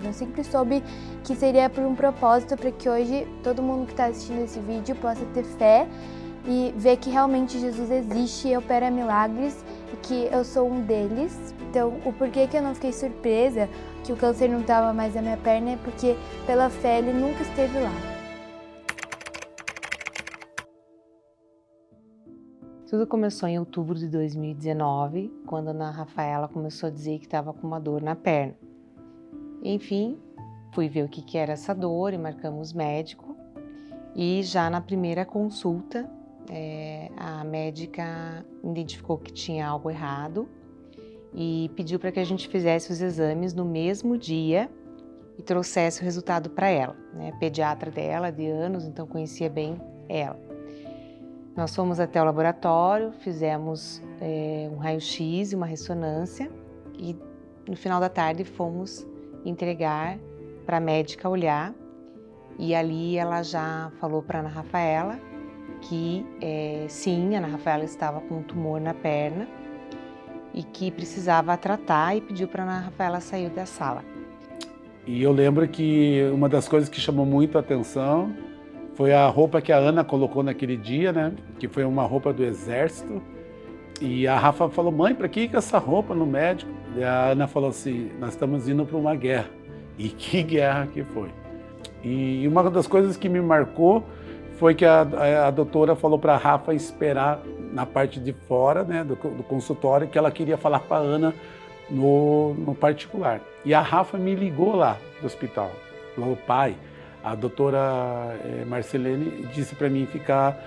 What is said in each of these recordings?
Eu sempre soube que seria por um propósito, para que hoje todo mundo que está assistindo esse vídeo possa ter fé e ver que realmente Jesus existe e opera milagres e que eu sou um deles. Então, o porquê que eu não fiquei surpresa que o câncer não estava mais na minha perna é porque, pela fé, ele nunca esteve lá. Tudo começou em outubro de 2019, quando a Ana Rafaela começou a dizer que estava com uma dor na perna. Enfim, fui ver o que era essa dor e marcamos médico. E já na primeira consulta, a médica identificou que tinha algo errado e pediu para que a gente fizesse os exames no mesmo dia e trouxesse o resultado para ela, né? Pediatra dela de anos, então conhecia bem ela. Nós fomos até o laboratório, fizemos um raio-x e uma ressonância e no final da tarde fomos entregar para a médica olhar e ali ela já falou para a Ana Rafaela que sim, a Ana Rafaela estava com um tumor na perna e que precisava tratar e pediu para a Ana Rafaela sair da sala. E eu lembro que uma das coisas que chamou muito a atenção foi a roupa que a Ana colocou naquele dia, né? Que foi uma roupa do exército. E a Rafa falou, mãe, para que essa roupa no médico? E a Ana falou assim, nós estamos indo para uma guerra. E que guerra que foi. E uma das coisas que me marcou foi que a doutora falou para a Rafa esperar na parte de fora, né, do consultório, que ela queria falar para a Ana no particular. E a Rafa me ligou lá do hospital. Falou, pai, a doutora Marcelene disse para mim ficar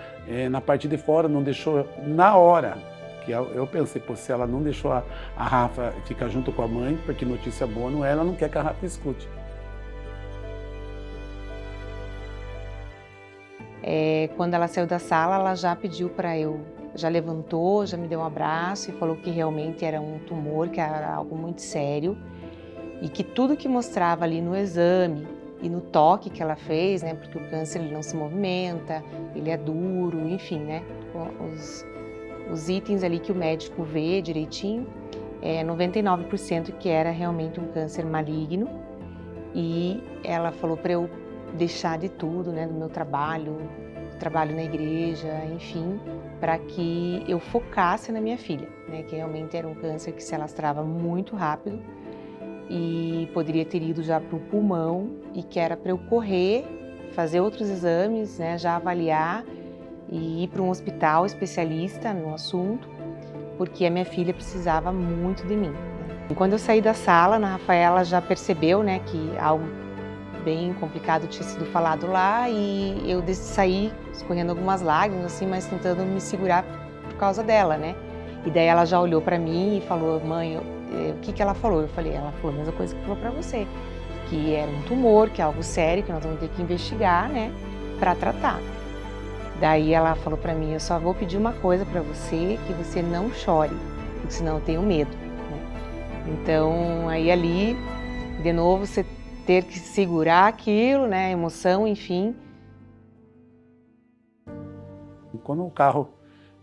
na parte de fora, não deixou na hora. Que eu pensei, pô, se ela não deixou a Rafa ficar junto com a mãe, porque notícia boa não é, ela não quer que a Rafa escute. Quando ela saiu da sala, ela já pediu para eu, já levantou, já me deu um abraço e falou que realmente era um tumor, que era algo muito sério e que tudo que mostrava ali no exame e no toque que ela fez, né, porque o câncer ele não se movimenta, ele é duro, enfim, né, os itens ali que o médico vê direitinho, 99% que era realmente um câncer maligno. E ela falou para eu deixar de tudo, né, do meu trabalho na igreja, enfim, para que eu focasse na minha filha, né, que realmente era um câncer que se alastrava muito rápido e poderia ter ido já para o pulmão e que era para eu correr, fazer outros exames, né, já avaliar e ir para um hospital especialista no assunto, porque a minha filha precisava muito de mim. Né. E quando eu saí da sala, a Ana Rafaela já percebeu, né, que algo bem complicado tinha sido falado lá e eu saí escorrendo algumas lágrimas, assim, mas tentando me segurar por causa dela, né. E daí ela já olhou para mim e falou, mãe, o que ela falou? Eu falei, ela falou a mesma coisa que falou para você, que era um tumor, que é algo sério, que nós vamos ter que investigar, né, para tratar. Daí ela falou para mim, eu só vou pedir uma coisa para você, que você não chore, porque senão eu tenho medo, né? Então, aí ali, de novo, você ter que segurar aquilo, né, emoção, enfim. Quando o carro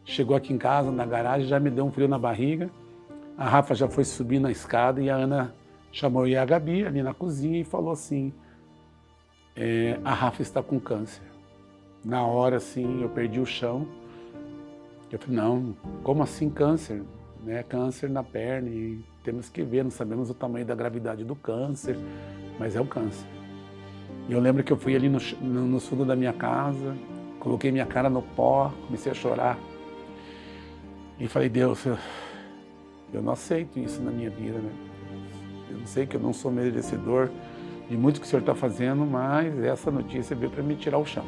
chegou aqui em casa, na garagem, já me deu um frio na barriga. A Rafa já foi subir na escada e a Ana chamou eu e a Gabi ali na cozinha e falou assim, a Rafa está com câncer. Na hora, assim, eu perdi o chão. Eu falei, não, como assim câncer? Né? Câncer na perna e temos que ver, não sabemos o tamanho da gravidade do câncer, mas é o câncer. E eu lembro que eu fui ali no fundo da minha casa, coloquei minha cara no pó, comecei a chorar. E falei, Deus, eu não aceito isso na minha vida, né? Eu não sei que eu não sou merecedor de muito que o Senhor está fazendo, mas essa notícia veio para me tirar o chão.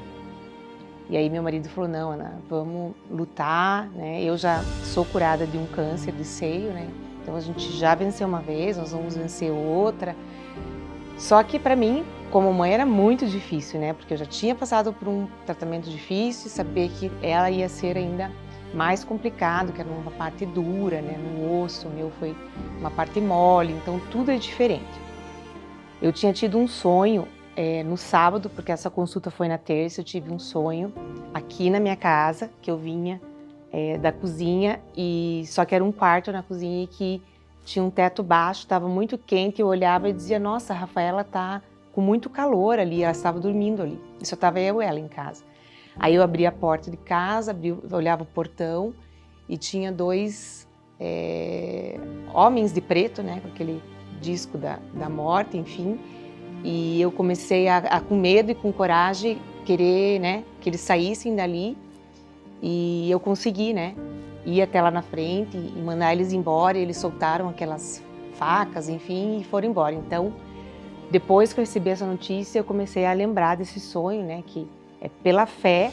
E aí meu marido falou, não, Ana, vamos lutar, né? Eu já sou curada de um câncer de seio, né? Então a gente já venceu uma vez, nós vamos vencer outra. Só que para mim, como mãe, era muito difícil, né? Porque eu já tinha passado por um tratamento difícil, saber que ela ia ser ainda mais complicado, que era uma parte dura, né? No osso, o meu foi uma parte mole, então tudo é diferente. Eu tinha tido um sonho no sábado, porque essa consulta foi na terça, eu tive um sonho aqui na minha casa, que eu vinha da cozinha, só que era um quarto na cozinha e que tinha um teto baixo, estava muito quente, eu olhava e dizia, nossa, a Rafaela tá com muito calor ali, ela estava dormindo ali. E só estava eu e ela em casa. Aí eu abri a porta de casa, olhava o portão e tinha dois homens de preto, né, com aquele disco da morte, enfim. E eu comecei com medo e com coragem, querer, né, que eles saíssem dali. E eu consegui, né, ir até lá na frente e mandar eles embora. E eles soltaram aquelas facas, enfim, e foram embora. Então, depois que eu recebi essa notícia, eu comecei a lembrar desse sonho, né, que é pela fé,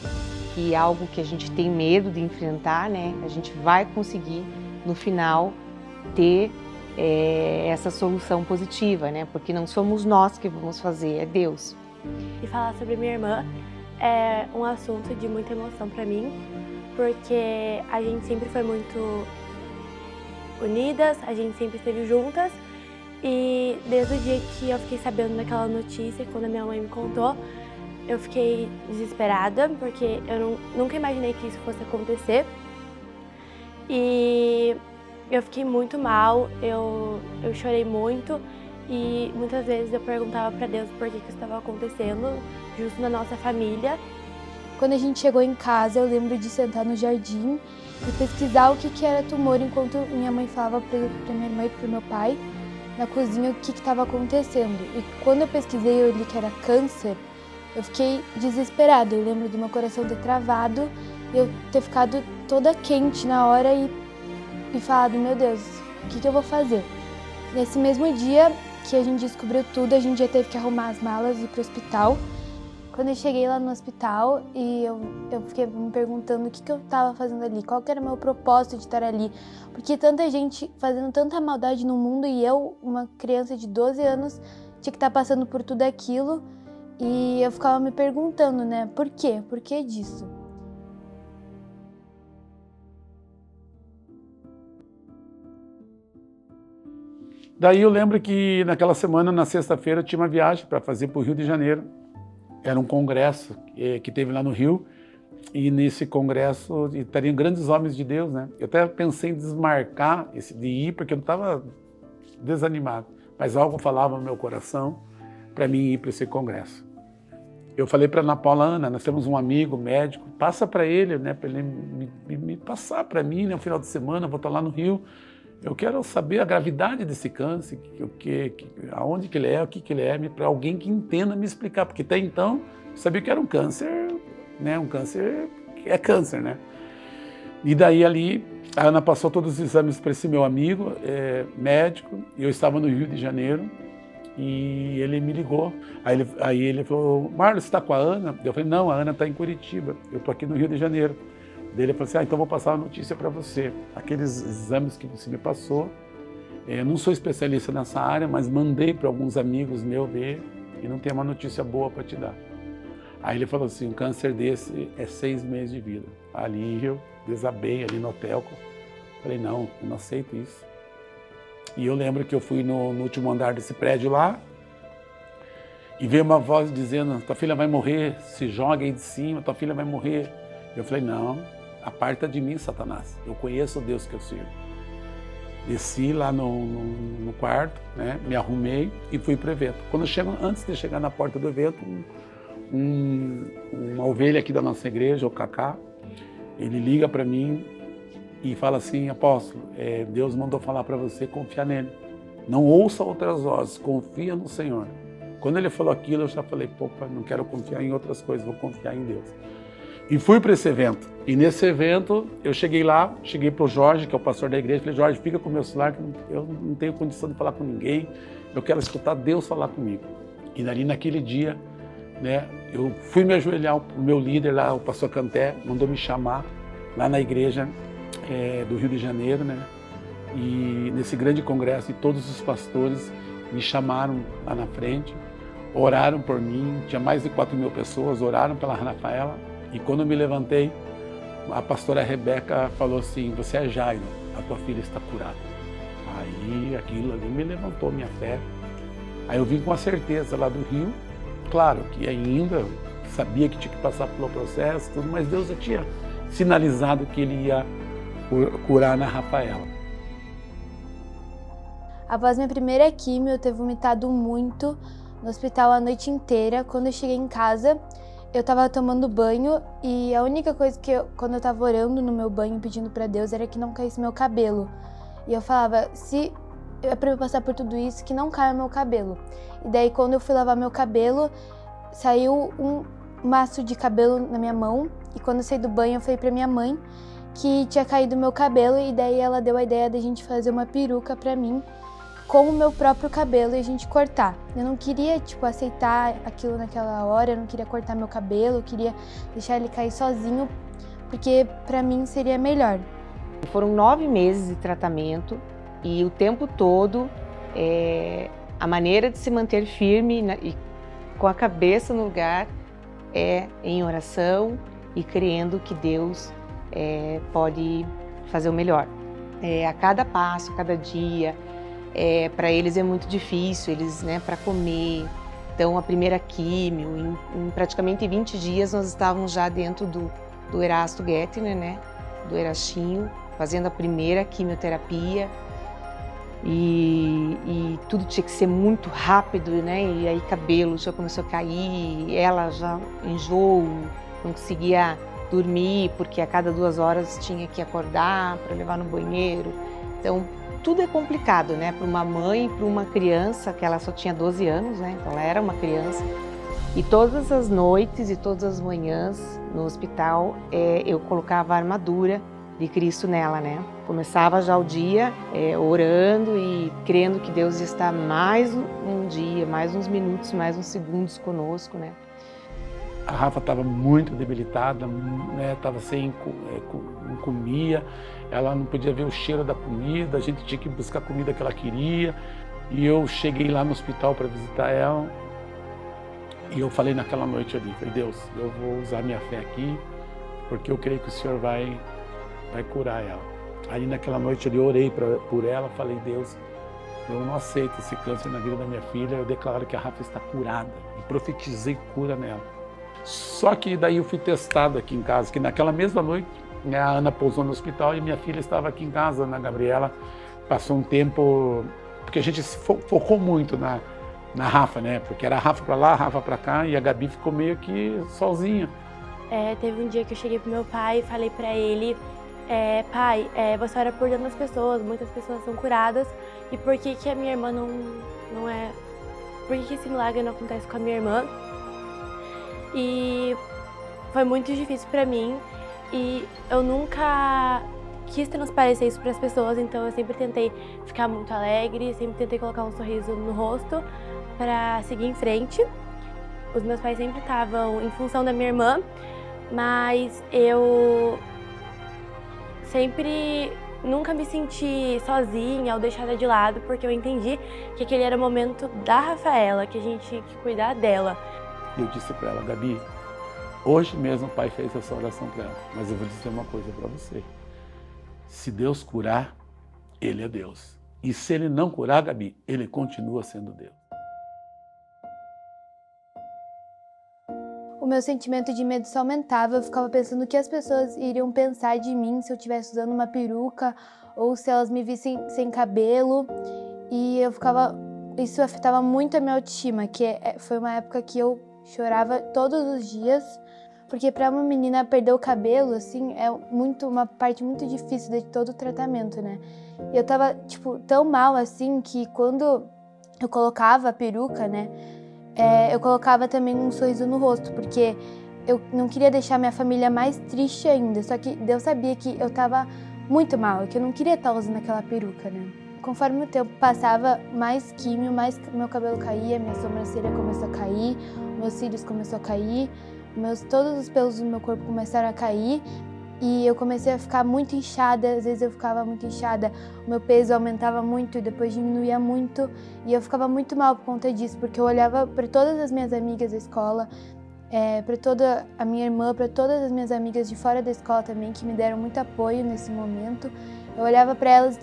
que é algo que a gente tem medo de enfrentar, né, a gente vai conseguir, no final, ter essa solução positiva, né, porque não somos nós que vamos fazer, é Deus. E falar sobre minha irmã é um assunto de muita emoção para mim, porque a gente sempre foi muito unidas, a gente sempre esteve juntas, e desde o dia que eu fiquei sabendo daquela notícia, quando a minha mãe me contou, eu fiquei desesperada, porque eu nunca imaginei que isso fosse acontecer. E eu fiquei muito mal, eu chorei muito e muitas vezes eu perguntava para Deus por que isso estava acontecendo, justo na nossa família. Quando a gente chegou em casa, eu lembro de sentar no jardim e pesquisar o que era tumor, enquanto minha mãe falava para minha irmã e para o meu pai na cozinha o que estava acontecendo. E quando eu pesquisei, eu li que era câncer. Eu fiquei desesperada, eu lembro do meu coração ter travado e eu ter ficado toda quente na hora e falado, meu Deus, o que eu vou fazer? Nesse mesmo dia que a gente descobriu tudo, a gente já teve que arrumar as malas e ir pro hospital. Quando eu cheguei lá no hospital e eu fiquei me perguntando o que eu estava fazendo ali, qual que era o meu propósito de estar ali, porque tanta gente fazendo tanta maldade no mundo e eu, uma criança de 12 anos, tinha que estar passando por tudo aquilo. E eu ficava me perguntando, né, por quê? Por que disso? Daí eu lembro que naquela semana, na sexta-feira, eu tinha uma viagem para fazer para o Rio de Janeiro. Era um congresso que teve lá no Rio, e nesse congresso estariam grandes homens de Deus, né? Eu até pensei em desmarcar de ir, porque eu estava desanimado, mas algo falava no meu coração para mim ir para esse congresso. Eu falei para Ana Paula, Ana, nós temos um amigo médico, passa para ele, né, para ele me passar para mim, né, no final de semana, eu vou estar lá no Rio, eu quero saber a gravidade desse câncer, aonde que ele é, o que ele é, para alguém que entenda me explicar, porque até então eu sabia que era um câncer, né, um câncer que é câncer, né. E daí ali, a Ana passou todos os exames para esse meu amigo médico, e eu estava no Rio de Janeiro, e ele me ligou, aí ele falou, Marlon, você está com a Ana? Eu falei, não, a Ana está em Curitiba, eu estou aqui no Rio de Janeiro. Daí ele falou assim, então vou passar uma notícia para você. Aqueles exames que você me passou, eu não sou especialista nessa área, mas mandei para alguns amigos meus ver e não tem uma notícia boa para te dar. Aí ele falou assim, um câncer desse é 6 meses de vida. Ali eu desabei, ali no hotel, falei, não, eu não aceito isso. E eu lembro que eu fui no último andar desse prédio lá e veio uma voz dizendo, tua filha vai morrer, se joga aí de cima, tua filha vai morrer. Eu falei, não, aparta de mim, Satanás, eu conheço o Deus que eu sirvo. Desci lá no quarto, né, me arrumei e fui para o evento. Antes de chegar na porta do evento, uma ovelha aqui da nossa igreja, o Cacá, ele liga para mim e fala assim, apóstolo, Deus mandou falar para você confiar nele. Não ouça outras vozes, confia no Senhor. Quando ele falou aquilo, eu já falei, pô, não quero confiar em outras coisas, vou confiar em Deus. E fui para esse evento. E nesse evento, eu cheguei para o Jorge, que é o pastor da igreja, falei, Jorge, fica com o meu celular, que eu não tenho condição de falar com ninguém, eu quero escutar Deus falar comigo. E dali naquele dia, né, eu fui me ajoelhar, o meu líder lá, o pastor Canté, mandou me chamar lá na igreja do Rio de Janeiro, né? E nesse grande congresso, e todos os pastores me chamaram lá na frente, oraram por mim, tinha mais de 4.000 pessoas, oraram pela Rafaela, e quando eu me levantei, a pastora Rebeca falou assim, você é Jairo, a tua filha está curada. Aí aquilo ali me levantou minha fé. Aí eu vim com a certeza lá do Rio, claro que ainda sabia que tinha que passar pelo processo, tudo, mas Deus já tinha sinalizado que ele ia curar na Rafaela. Após minha primeira quimio, eu ter vomitado muito no hospital a noite inteira. Quando eu cheguei em casa, eu tava tomando banho e a única coisa quando eu tava orando no meu banho, pedindo pra Deus, era que não caísse meu cabelo. E eu falava, se é pra eu passar por tudo isso, que não caia meu cabelo. E daí, quando eu fui lavar meu cabelo, saiu um maço de cabelo na minha mão. E quando eu saí do banho, eu falei pra minha mãe que tinha caído meu cabelo. E daí ela deu a ideia de a gente fazer uma peruca pra mim com o meu próprio cabelo e a gente cortar. Eu não queria, aceitar aquilo naquela hora, eu não queria cortar meu cabelo, eu queria deixar ele cair sozinho, porque pra mim seria melhor. Foram 9 meses de tratamento e o tempo todo a maneira de se manter firme e com a cabeça no lugar é em oração e crendo que Deus pode fazer o melhor. A cada passo, a cada dia, para eles é muito difícil, para comer. Então, a primeira químio, em praticamente 20 dias, nós estávamos já dentro do Erasto Gettner, né, do Erastinho, fazendo a primeira quimioterapia. E tudo tinha que ser muito rápido, né? E aí cabelo já começou a cair, ela já enjoou, não conseguia dormir, porque a cada 2 horas tinha que acordar para levar no banheiro. Então, tudo é complicado, né? Para uma mãe, para uma criança, que ela só tinha 12 anos, né? Então ela era uma criança. E todas as noites e todas as manhãs no hospital, eu colocava a armadura de Cristo nela, né? Começava já o dia orando e crendo que Deus está mais um dia, mais uns minutos, mais uns segundos conosco, né? A Rafa estava muito debilitada, né? Estava não comia, ela não podia ver o cheiro da comida, a gente tinha que buscar a comida que ela queria. E eu cheguei lá no hospital para visitar ela e eu falei naquela noite ali, falei, Deus, eu vou usar minha fé aqui, porque eu creio que o Senhor vai curar ela. Aí naquela noite eu orei por ela, falei, Deus, eu não aceito esse câncer na vida da minha filha, eu declaro que a Rafa está curada e profetizei cura nela. Só que daí eu fui testado aqui em casa, que naquela mesma noite a Ana pousou no hospital e minha filha estava aqui em casa, a Ana Gabriela, passou um tempo, porque a gente se focou muito na Rafa, né? Porque era a Rafa para lá, a Rafa para cá e a Gabi ficou meio que sozinha. Teve um dia que eu cheguei pro meu pai e falei pra ele, pai, você ora por tantas pessoas, muitas pessoas são curadas, e por que a minha irmã não é... Por que esse milagre não acontece com a minha irmã? E foi muito difícil pra mim, e eu nunca quis transparecer isso pras pessoas, então eu sempre tentei ficar muito alegre, sempre tentei colocar um sorriso no rosto pra seguir em frente. Os meus pais sempre estavam em função da minha irmã, mas eu sempre nunca me senti sozinha ou deixada de lado, porque eu entendi que aquele era o momento da Rafaela, que a gente tinha que cuidar dela. Eu disse para ela, Gabi, hoje mesmo o pai fez essa oração para ela, mas eu vou dizer uma coisa para você. Se Deus curar, Ele é Deus. E se Ele não curar, Gabi, Ele continua sendo Deus. O meu sentimento de medo só aumentava, eu ficava pensando o que as pessoas iriam pensar de mim se eu estivesse usando uma peruca ou se elas me vissem sem cabelo. E isso afetava muito a minha autoestima, que foi uma época que eu chorava todos os dias, porque para uma menina perder o cabelo, assim, é uma parte muito difícil de todo o tratamento, né? E eu tava, tão mal, assim, que quando eu colocava a peruca, né, eu colocava também um sorriso no rosto, porque eu não queria deixar minha família mais triste ainda, só que Deus sabia que eu tava muito mal, que eu não queria estar usando aquela peruca, né? Conforme o tempo passava, mais químio, mais meu cabelo caía, minha sobrancelha começou a cair, meus cílios começaram a cair, todos os pelos do meu corpo começaram a cair e eu comecei a ficar muito inchada, às vezes eu ficava muito inchada, o meu peso aumentava muito e depois diminuía muito e eu ficava muito mal por conta disso, porque eu olhava para todas as minhas amigas da escola, para toda a minha irmã, para todas as minhas amigas de fora da escola também, que me deram muito apoio nesse momento. Eu olhava para elas e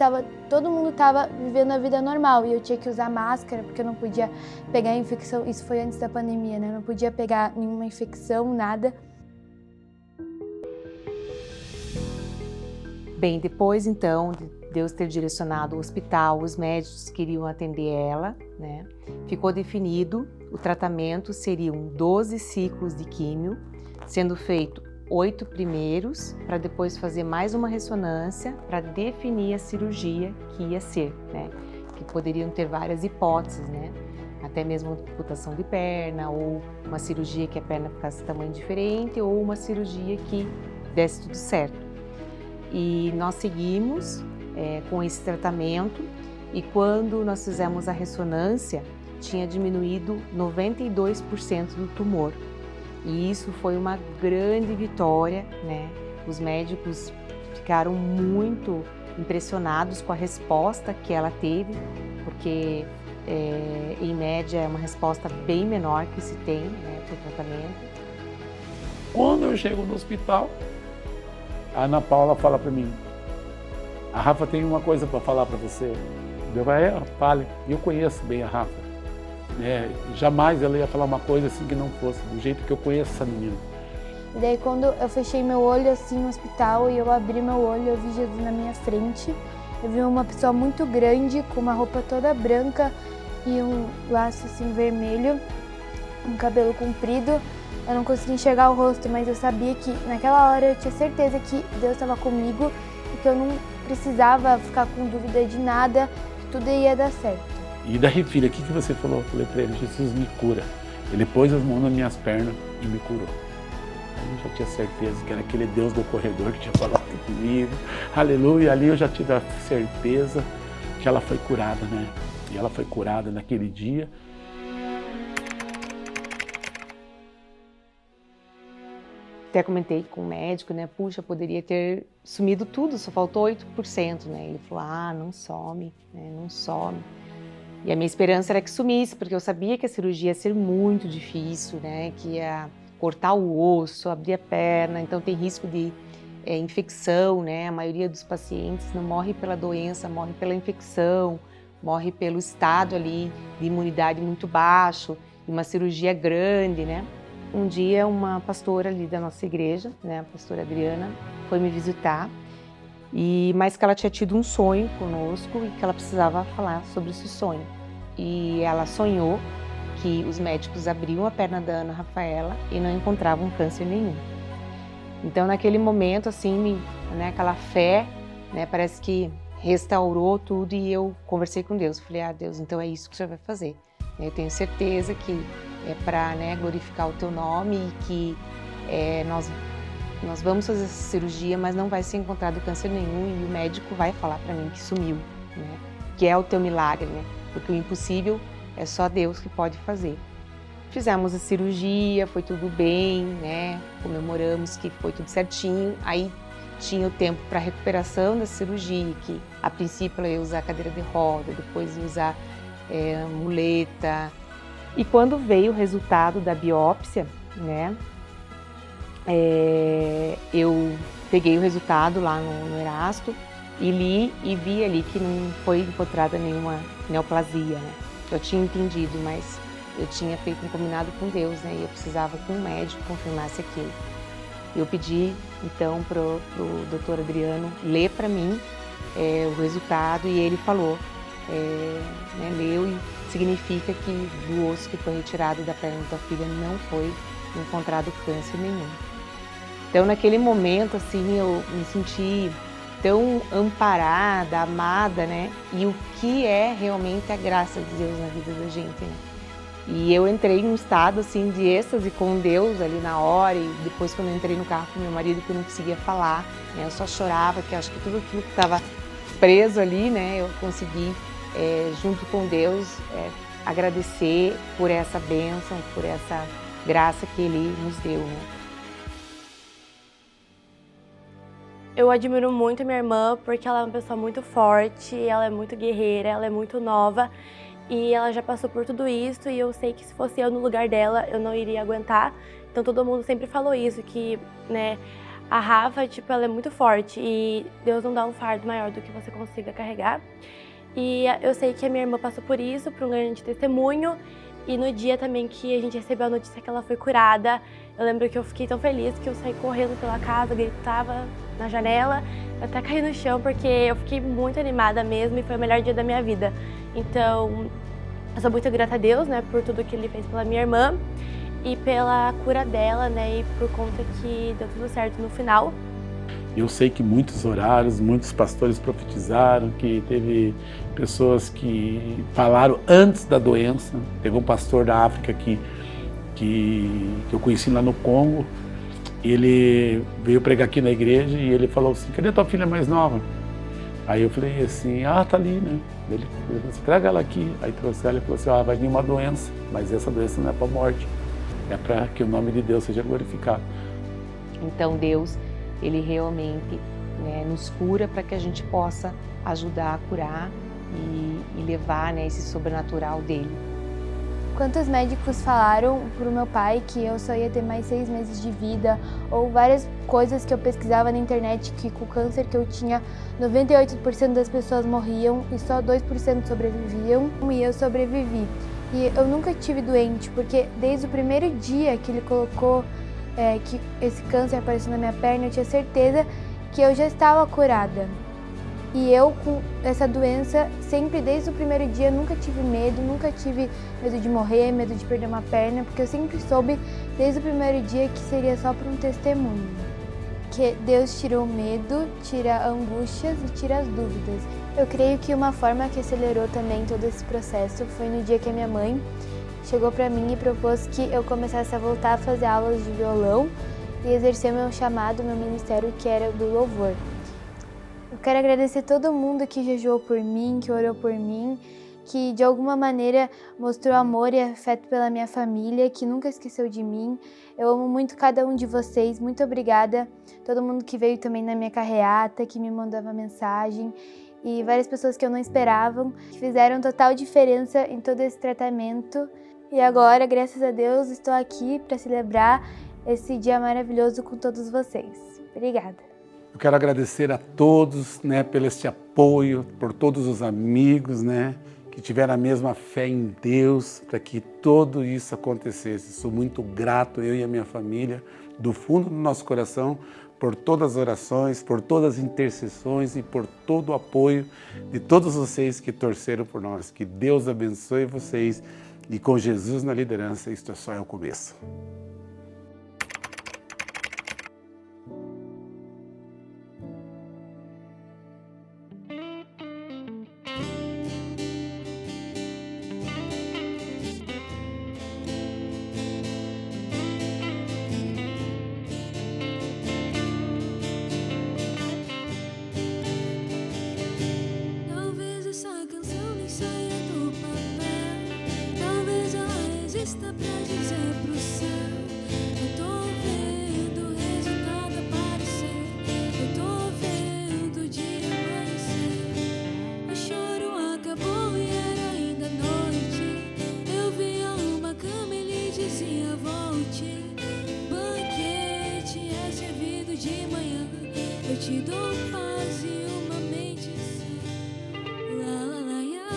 todo mundo estava vivendo a vida normal e eu tinha que usar máscara porque eu não podia pegar infecção. Isso foi antes da pandemia, né? Eu não podia pegar nenhuma infecção, nada. Bem, depois então Deus ter direcionado o hospital, os médicos que iriam atender ela, né? Ficou definido, o tratamento seriam 12 ciclos de químio, sendo feito 8 primeiros, para depois fazer mais uma ressonância para definir a cirurgia que ia ser, né? Que poderiam ter várias hipóteses, né? Até mesmo amputação de perna, ou uma cirurgia que a perna ficasse de tamanho diferente, ou uma cirurgia que desse tudo certo. E nós seguimos com esse tratamento, e quando nós fizemos a ressonância, tinha diminuído 92% do tumor. E isso foi uma grande vitória, né? Os médicos ficaram muito impressionados com a resposta que ela teve, porque em média é uma resposta bem menor que se tem, né, para o tratamento. Quando eu chego no hospital, a Ana Paula fala para mim: a Rafa tem uma coisa para falar para você. Eu falei: fale. E eu conheço bem a Rafa. Jamais ela ia falar uma coisa assim que não fosse, do jeito que eu conheço essa menina. E daí quando eu fechei meu olho assim no hospital e eu abri meu olho, eu vi Jesus na minha frente. Eu vi uma pessoa muito grande, com uma roupa toda branca e um laço assim vermelho, um cabelo comprido. Eu não conseguia enxergar o rosto, mas eu sabia que naquela hora eu tinha certeza que Deus estava comigo e que eu não precisava ficar com dúvida de nada, que tudo ia dar certo. E daí, filha, o que você falou? Eu falei para ele: Jesus me cura. Ele pôs as mãos nas minhas pernas e me curou. Eu já tinha certeza que era aquele Deus do corredor que tinha falado comigo. Aleluia, ali eu já tive a certeza que ela foi curada, né? E ela foi curada naquele dia. Até comentei com o médico, né? Puxa, poderia ter sumido tudo, só faltou 8%, né? Ele falou: não some, né? Não some. E a minha esperança era que sumisse, porque eu sabia que a cirurgia ia ser muito difícil, né? Que ia cortar o osso, abrir a perna, então tem risco de infecção, né? A maioria dos pacientes não morre pela doença, morre pela infecção, morre pelo estado ali de imunidade muito baixo, e uma cirurgia grande, né? Um dia uma pastora ali da nossa igreja, né, a pastora Adriana, foi me visitar, mas que ela tinha tido um sonho conosco e que ela precisava falar sobre esse sonho. E ela sonhou que os médicos abriam a perna da Ana Rafaela e não encontravam câncer nenhum. Então naquele momento, assim, né, aquela fé, né, parece que restaurou tudo, e eu conversei com Deus. Falei: Deus, então é isso que o Senhor vai fazer. Eu tenho certeza que é para, né, glorificar o teu nome, e que nós vamos fazer essa cirurgia, mas não vai ser encontrado câncer nenhum, e o médico vai falar para mim que sumiu, né? Que é o teu milagre, né? Porque o impossível é só Deus que pode fazer. Fizemos a cirurgia, foi tudo bem, né? Comemoramos que foi tudo certinho. Aí tinha o tempo para recuperação da cirurgia, que a princípio ela ia usar cadeira de roda, depois ia usar muleta. E quando veio o resultado da biópsia, né, eu peguei o resultado lá no Erasto e li e vi ali que não foi encontrada nenhuma neoplasia, né? Eu tinha entendido, mas eu tinha feito um combinado com Deus, né? E eu precisava que um médico confirmasse aquilo. Eu pedi, então, pro doutor Adriano ler para mim o resultado, e ele falou, né, leu, e significa que do osso que foi retirado da perna da tua filha não foi encontrado câncer nenhum. Então, naquele momento, assim, eu me senti tão amparada, amada, né? E o que é realmente a graça de Deus na vida da gente, né? E eu entrei em um estado, assim, de êxtase com Deus ali na hora, e depois quando eu entrei no carro com meu marido, que eu não conseguia falar, né? Eu só chorava, que eu acho que tudo aquilo que estava preso ali, né? Eu consegui, junto com Deus, agradecer por essa bênção, por essa graça que Ele nos deu, né? Eu admiro muito minha irmã porque ela é uma pessoa muito forte, ela é muito guerreira, ela é muito nova e ela já passou por tudo isso, e eu sei que se fosse eu no lugar dela, eu não iria aguentar. Então todo mundo sempre falou isso, que, né, a Rafa, tipo, ela é muito forte e Deus não dá um fardo maior do que você consiga carregar. E eu sei que a minha irmã passou por isso, por um grande testemunho, E no dia também que a gente recebeu a notícia que ela foi curada, eu lembro que eu fiquei tão feliz que eu saí correndo pela casa, gritava na janela, eu até caí no chão porque eu fiquei muito animada mesmo e foi o melhor dia da minha vida. Então, eu sou muito grata a Deus, né, por tudo que Ele fez pela minha irmã e pela cura dela, né, e por conta que deu tudo certo no final. Eu sei que muitos oraram, muitos pastores profetizaram, que teve pessoas que falaram antes da doença. Teve um pastor da África que eu conheci lá no Congo. Ele veio pregar aqui na igreja e ele falou assim: cadê tua filha mais nova? Aí eu falei assim: tá ali, né? Ele falou assim: traga ela aqui. Aí trouxe ela e falou assim: vai vir uma doença, mas essa doença não é para morte, é para que o nome de Deus seja glorificado. Então Deus, Ele realmente, né, nos cura para que a gente possa ajudar a curar e levar, né, esse sobrenatural dele. Quantos médicos falaram pro meu pai que eu só ia ter mais 6 meses de vida, ou várias coisas que eu pesquisava na internet, que com o câncer que eu tinha, 98% das pessoas morriam e só 2% sobreviviam, e eu sobrevivi. E eu nunca tive doente, porque desde o primeiro dia que ele colocou que esse câncer apareceu na minha perna, eu tinha certeza que eu já estava curada. E eu, com essa doença, sempre desde o primeiro dia, nunca tive medo de morrer, medo de perder uma perna, porque eu sempre soube, desde o primeiro dia, que seria só por um testemunho. Que Deus tira o medo, tira angústias e tira as dúvidas. Eu creio que uma forma que acelerou também todo esse processo foi no dia que a minha mãe chegou para mim e propôs que eu começasse a voltar a fazer aulas de violão e exercer meu chamado, meu ministério, que era do louvor. Eu quero agradecer todo mundo que jejuou por mim, que orou por mim, que de alguma maneira mostrou amor e afeto pela minha família, que nunca esqueceu de mim. Eu amo muito cada um de vocês, muito obrigada. Todo mundo que veio também na minha carreata, que me mandava mensagem, e várias pessoas que eu não esperava, que fizeram total diferença em todo esse tratamento. E agora, graças a Deus, estou aqui para celebrar esse dia maravilhoso com todos vocês. Obrigada. Eu quero agradecer a todos, né, pelo este apoio, por todos os amigos, né, que tiveram a mesma fé em Deus para que tudo isso acontecesse. Sou muito grato, eu e a minha família, do fundo do nosso coração, por todas as orações, por todas as intercessões e por todo o apoio de todos vocês que torceram por nós. Que Deus abençoe vocês e com Jesus na liderança, isto só é o começo. Pra dizer pro céu, eu tô vendo o resultado aparecer, eu tô vendo o dia amanhecer. O choro acabou e era ainda noite. Eu via uma cama e ele dizia volte. Banquete é servido de manhã, eu te dou paz e uma mente sã. Lá, lá, lá, lá.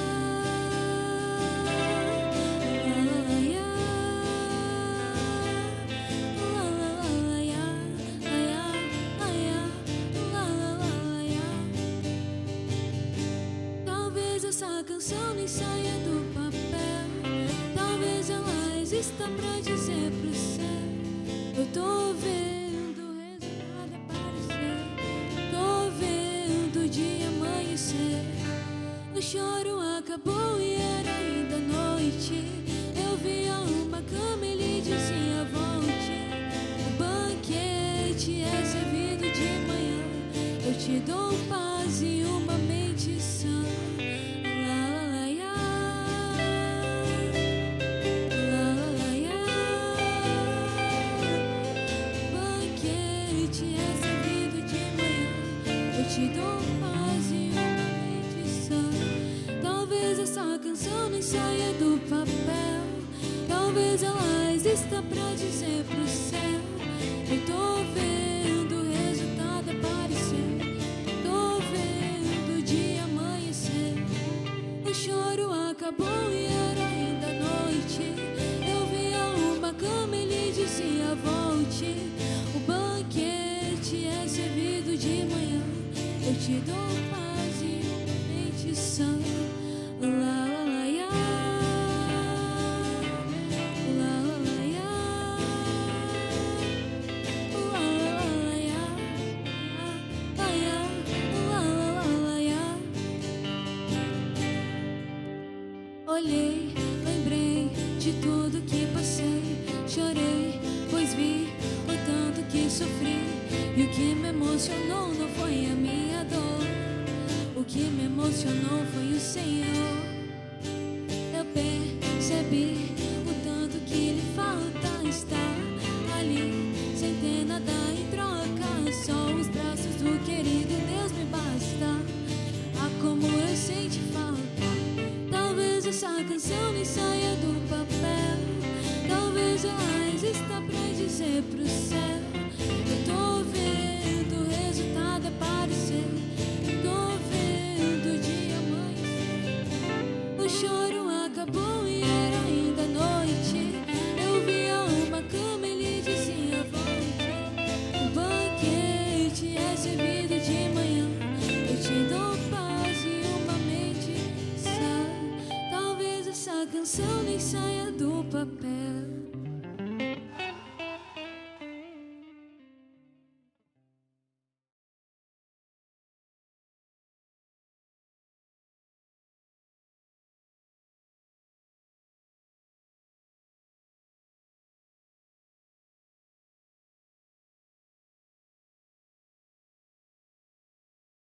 Essa canção nem saia do papel, talvez ela exista pra dizer pro céu, eu tô vendo o resultado aparecer, tô vendo o dia amanhecer. O choro acabou e era ainda noite. Eu via uma cama e ele dizia volte. O banquete é servido de manhã, eu te dou paz e uma mente sã. Te dou paz e uma mente sã. Talvez essa canção nem saia do papel, talvez ela exista pra dizer pro céu, eu tô vendo o resultado aparecer, tô vendo o dia amanhecer. O choro acabou e era ainda noite. dia volte. O banquete é servido de manhã. Eu te dou paz e mente sã. La la la ya, la la la ya, la la la ya, la ya, la la la ya. Olhei, lembrei de tudo que passei, chorei, pois vi o tanto que sofri. E o que me emocionou não foi a minha dor, o que me emocionou foi o Senhor. Eu percebi o tanto que lhe falta estar ali, sem ter nada em troca, só os braços do querido Deus me basta. Ah, como eu senti falta. Talvez essa canção nem saia do papel, talvez ela exista pra dizer pro céu: eu tô vendo o resultado aparecer, eu tô vendo o dia amanhecer. O choro acabou e era ainda noite. Eu via uma cama e lhe dizia volte. O banquete é servido de manhã. Eu te dou paz e uma mente sã. Talvez essa canção nem saia do papel.